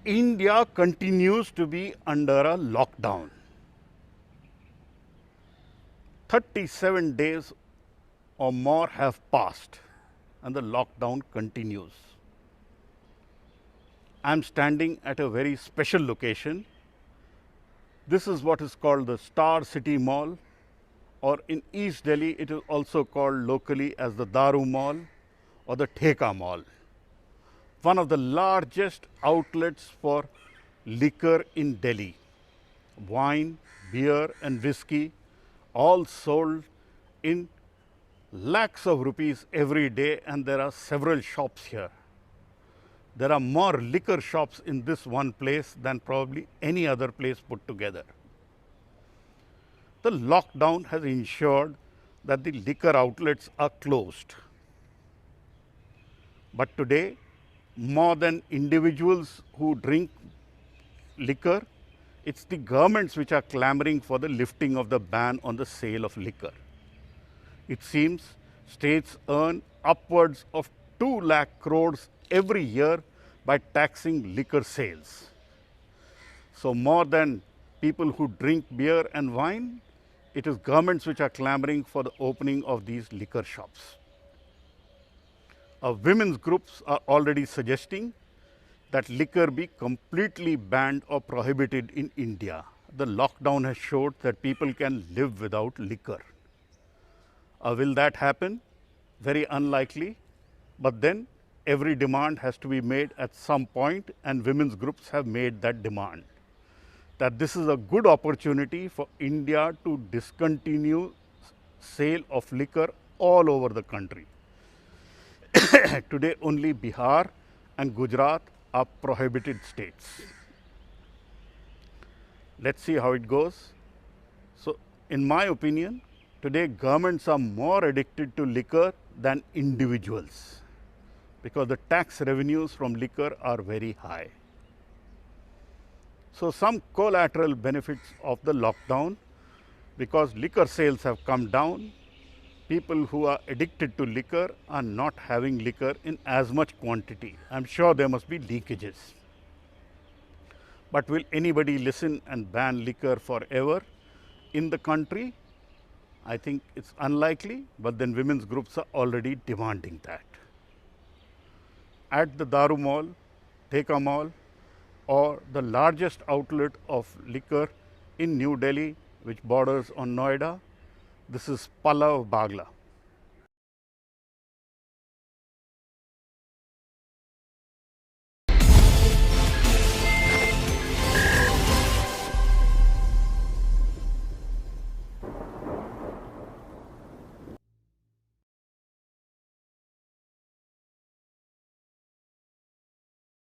India continues to be under a lockdown. 37 days or more have passed and the lockdown continues. I am standing at a very special location. This is what is called the Star City Mall, or in East Delhi it is also called locally as the Daru Mall or the Theka Mall. One of the largest outlets for liquor in Delhi. Wine, beer and whiskey all sold in lakhs of rupees every day, and there are several shops here. There are more liquor shops in this one place than probably any other place put together. The lockdown has ensured that the liquor outlets are closed. But today, more than individuals who drink liquor, it's the governments which are clamoring for the lifting of the ban on the sale of liquor. It seems states earn upwards of 2 lakh crores every year by taxing liquor sales. So more than people who drink beer and wine, it is governments which are clamoring for the opening of these liquor shops. Women's groups are already suggesting that liquor be completely banned or prohibited in India. The lockdown has showed that people can live without liquor. Will that happen? Very unlikely. But then every demand has to be made at some point, and women's groups have made that demand. That this is a good opportunity for India to discontinue sale of liquor all over the country. Today only Bihar and Gujarat are prohibited states. Let's see how it goes. So, in my opinion, today governments are more addicted to liquor than individuals, because the tax revenues from liquor are very high. So, some collateral benefits of the lockdown, because liquor sales have come down, people who are addicted to liquor are not having liquor in as much quantity. I'm sure there must be leakages. But will anybody listen and ban liquor forever in the country? I think it's unlikely, but then women's groups are already demanding that. At the Daru Mall, Theka Mall, or the largest outlet of liquor in New Delhi, which borders on Noida, this is Pallav Bagla.